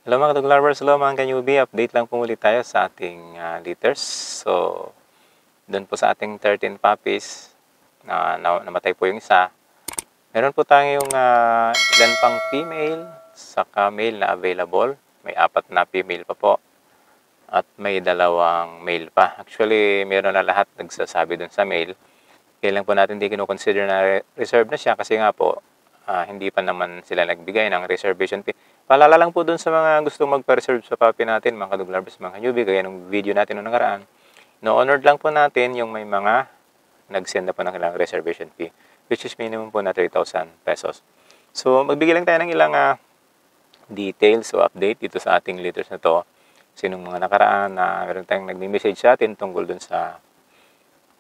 Hello mga dog lovers, hello mga kanyubi. Update lang po muli tayo sa ating litters. So, doon po sa ating 13 puppies, namatay po yung isa. Meron po tayong ilan pang female, saka male na available. May 4 na female pa po. At may 2 male pa. Actually, meron na lahat nagsasabi doon sa male. Kailan po natin hindi kinoconsider na reserve na siya kasi nga po, hindi pa naman sila nagbigay ng reservation fee. Paalala lang po dun sa mga gustong magpa-reserve sa puppy natin, mga dog lovers, mga newbie, gaya ng video natin noong nakaraan. No-honored lang po natin yung may mga nag-send na po ng ilang reservation fee, which is minimum po na 3,000 pesos. So, magbigay lang tayo ng ilang details o update dito sa ating litters na to. Sinong mga nakaraan na meron tayong nagme-message sa atin tungkol dun sa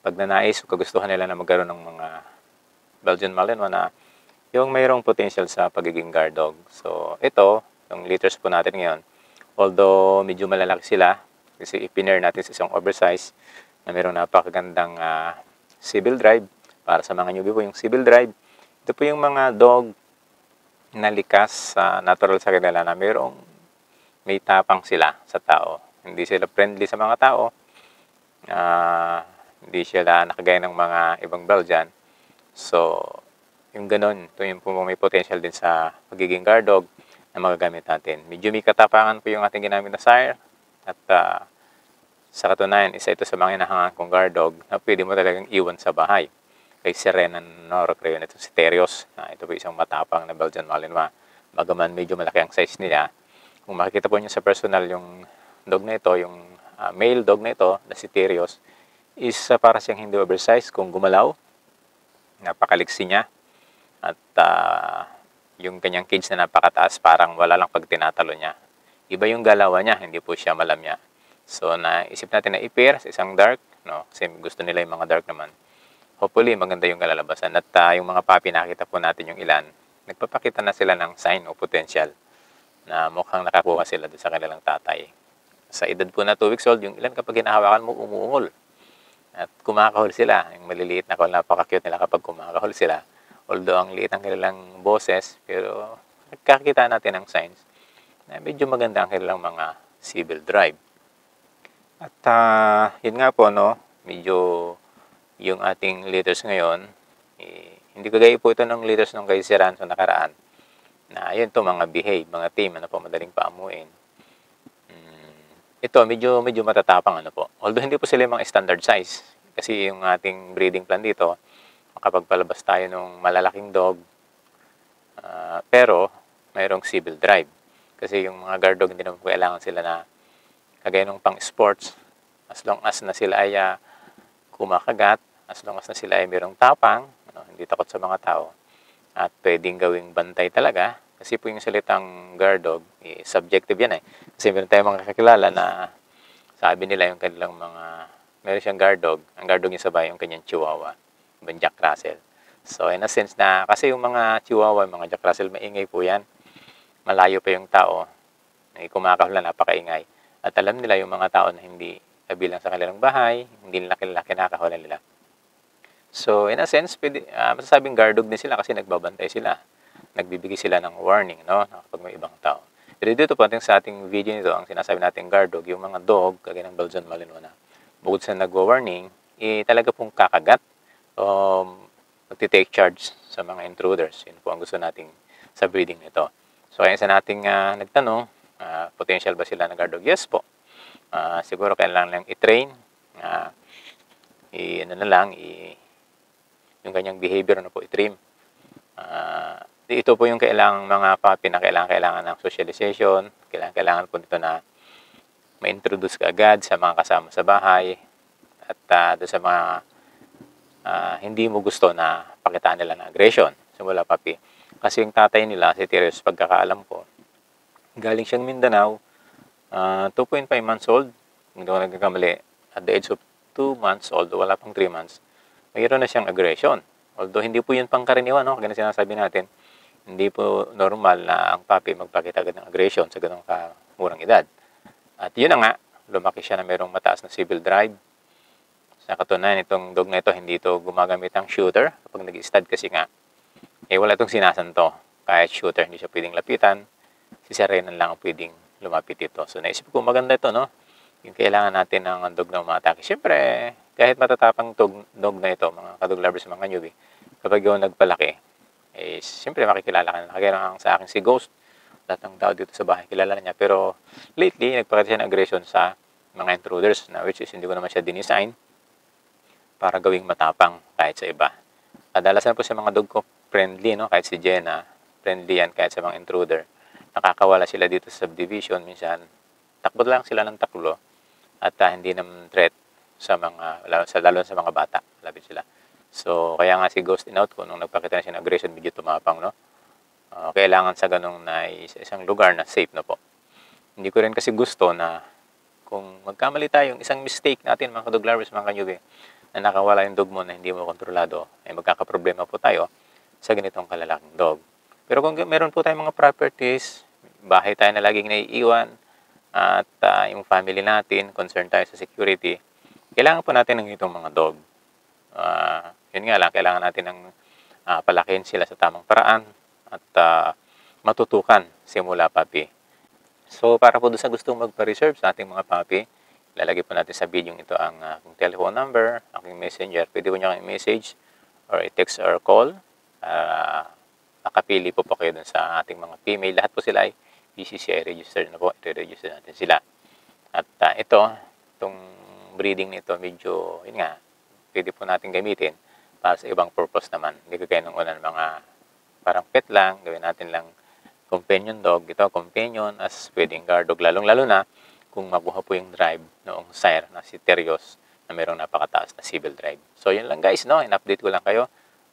pagnanais o kagustuhan nila na magkaroon ng mga Belgian Malinois na yung mayroong potential sa pagiging guard dog. So, ito, yung litters po natin ngayon, although medyo malalaki sila, kasi ipiner natin sa isang oversize na mayroong napakagandang civil drive. Para sa mga newbie po, yung civil drive, ito po yung mga dog na likas sa natural sa kanila na may tapang sila sa tao. Hindi sila friendly sa mga tao, hindi sila nakagaya ng mga ibang Belgian. So, yung ganun, ito yung may potential din sa pagiging guard dog na magagamit natin. Medyo may katapangan po yung ating ginamit na sire. At sa katunayan, isa ito sa mga hinahangaan kong guard dog na pwede mo talagang iwan sa bahay. Kay Serena Norocreon, ito si Terios. Ito po isang matapang na Belgian Malinois. Bagaman medyo malaki ang size nila. Kung makikita po nyo sa personal yung dog na ito, yung male dog na ito, na si Terios, is para siyang hindi oversized. Kung gumalaw, napakaliksi niya. At yung kanyang cage na napakataas, parang wala lang pag tinatalo niya. Iba yung galawan niya, hindi po siya malamya. So, naisip natin na i-pair sa isang dark, no? Kasi gusto nila yung mga dark naman. Hopefully, maganda yung kalalabasan. At yung mga puppy, nakita po natin yung ilan. Nagpapakita na sila ng sign o potential na mukhang nakakuha sila doon sa kanilang tatay. Sa edad po na 2 weeks old, yung ilan kapag hinahawakan mo, umuungol. At kumakahol sila. Yung maliliit na kahol, napaka-cute nila kapag kumakahol sila. Although ang liit ang kanilang boses, pero nagkakita natin ng signs na medyo maganda ang kanilang mga civil drive. At yun nga po, no, medyo yung ating litters ngayon, hindi kagaya po ito ng litters ng kay Sir Ranso nakaraan. Na yun to, mga behave, mga team, ano po, madaling paamuin. Ito, medyo matatapang, ano po. Although hindi po sila yung mga standard size. Kasi yung ating breeding plan dito, makapagpalabas tayo ng malalaking dog, pero mayroong civil drive. Kasi yung mga guard dog, hindi naman kailangan sila na kagaya ng pang sports, as long as na sila ay kumakagat, as long as na sila ay mayroong tapang, hindi takot sa mga tao, at pwedeng gawing bantay talaga. Kasi po yung salitang guard dog, subjective yan eh. Kasi meron tayong mga kakilala na sabi nila yung kanilang meron siyang guard dog, ang guard dog niya sa bahay yung kanyang chihuahua, yung Jack Russell. So, in a sense na, kasi yung mga chihuahua, yung mga Jack Russell, maingay po yan. Malayo pa yung tao, kumakahol na napakaingay. At alam nila yung mga tao na hindi kabilang sa kanilang bahay, hindi nila kinakahulan nila. So, in a sense, masasabing guard dog din sila kasi nagbabantay sila. Nagbibigay sila ng warning, no? Kapag may ibang tao. Pero dito po, sa ating video nito, ang sinasabi natin guard dog, yung mga dog, kagaya ng Belgian Malinois na, bukod sa nagwa-warning, talaga pong kakagat, magti-take charge sa mga intruders. Yun po ang gusto nating sa breeding nito. So, kaya sa nating nagtanong, potential ba sila na guard dog? Yes po. Siguro kailangan lang i-train, yung kanyang behavior na po i-trim. Ito po yung mga puppy na kailangan ng socialization, kailangan po nito na ma-introduce ka agad sa mga kasama sa bahay, at doon sa mga hindi mo gusto na pakitaan nila ng aggression simula puppy. Kasi yung tatay nila, si Terios, pagkakaalam ko, galing siyang Mindanao, 2.5 months old, hindi ko nagkakamali, at the age of 2 months old, wala pang 3 months, mayroon na siyang aggression. Although hindi po yun pangkaraniwan, no? Kaya sinasabi natin, hindi po normal na ang puppy magpakita agad ng aggression sa ganong kamurang edad. At yun na nga, lumaki siya na mayroong mataas na civil drive. Sa katunayan, itong dog na ito, hindi ito gumagamit ng shooter kapag nag-stud kasi nga, wala itong sinasanto. Kahit shooter, hindi siya pwedeng lapitan. Si Serena lang ang pwedeng lumapit ito. So naisip ko maganda ito, no? Yung kailangan natin ng dog na umatake. Siyempre, kahit matatapang dog na ito, mga kadog lovers, mga newbie, kapag yung nagpalaki, eh, siyempre makikilala ka na. Kaya lang sa akin si Ghost, lahat ng tao dito sa bahay kilala niya. Pero lately, nagpakita siya ng aggression sa mga intruders, na which is hindi ko naman siya dinesign para gawing matapang kahit sa iba. Kadalasan po sa mga dog ko, friendly, no? Kahit si Jenna, friendly yan kahit sa mga intruder. Nakakawala sila dito sa subdivision, minsan takbo lang sila ng taklo at hindi naman threat sa mga, lalo sa mga bata, lapit sila. So, kaya nga si Ghost in out ko, nung nagpakita na siya ng aggression, medyo tumapang, no? Kailangan sa ganung na isang lugar na safe na po. Hindi ko rin kasi gusto na kung magkamali tayo, isang mistake natin, mga dog lovers, mga kanyubi, na nakawala yung dog mo na hindi mo kontrolado, ay magkakaproblema po tayo sa ganitong kalalaking dog. Pero kung meron po tayong mga properties, bahay tayo na laging naiiwan, at yung family natin, concerned tayo sa security, kailangan po natin ng itong mga dog. Yun nga lang, kailangan natin ng palakihin sila sa tamang paraan at matutukan simula puppy. So, para po doon sa gustong magpa-reserve sa ating mga puppy, lalagay po natin sa video ito ang aking telephone number, aking messenger. Pwede po nyo kayong message or i-text or call. Nakapili po kayo dun sa ating mga female. Lahat po sila ay BCCI registered na po. I-register natin sila. At itong breeding nito, medyo, yun nga, pwede po natin gamitin para sa ibang purpose naman. Hindi ko kaya nung unang mga parang pet lang, gawin natin lang companion dog. Ito, companion as pwedeng guard dog. Lalong-lalo na kung makuha po yung drive noong sire na si Terios na mayroong napakataas na civil drive. So, yun lang guys, no? In-update ko lang kayo.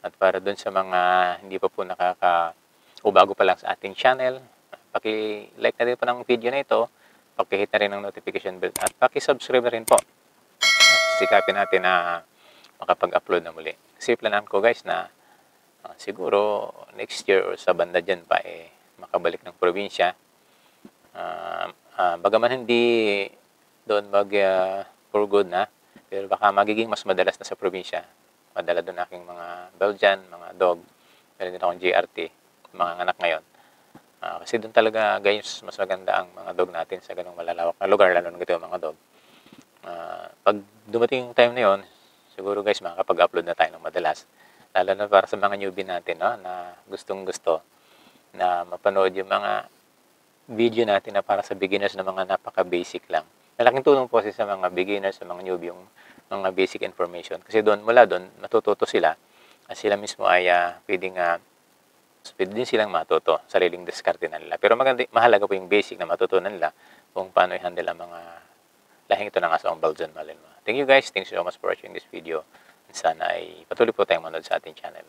At para dun sa mga hindi pa po o bago pa lang sa ating channel, paki-like na din po ng video na ito, paki-hit na rin ng notification bell, at paki-subscribe na rin po. At sikapin natin na makapag-upload na muli. Kasi planan ko guys na siguro next year or sa banda dyan pa makabalik ng probinsya. Bagaman hindi doon for good na, pero baka magiging mas madalas na sa probinsya. Madala doon aking mga Belgian, mga dog. Meron din akong GRT, mga anak ngayon. Kasi doon talaga guys, mas maganda ang mga dog natin sa ganung malalawak na lugar, lalo na ito mga dog. Pag dumating yung time na yon, siguro guys, makakapag-upload na tayo ng madalas. Lalo na para sa mga newbie natin, no, na gustong-gusto na mapanood yung mga video natin na para sa beginners na mga napaka-basic lang. Malaking tulong po kasi sa mga beginners, sa mga newbie, yung mga basic information. Kasi mula doon, matututo sila. At sila mismo ay pwede din silang matuto, sariling diskarte na nila. Pero mahalaga po yung basic na matutunan nila kung paano i-handle ang mga lahing ito ng asawang Belgian Malinois. Thank you guys. Thanks so much for watching this video. Sana ay patuloy po tayong manood sa ating channel.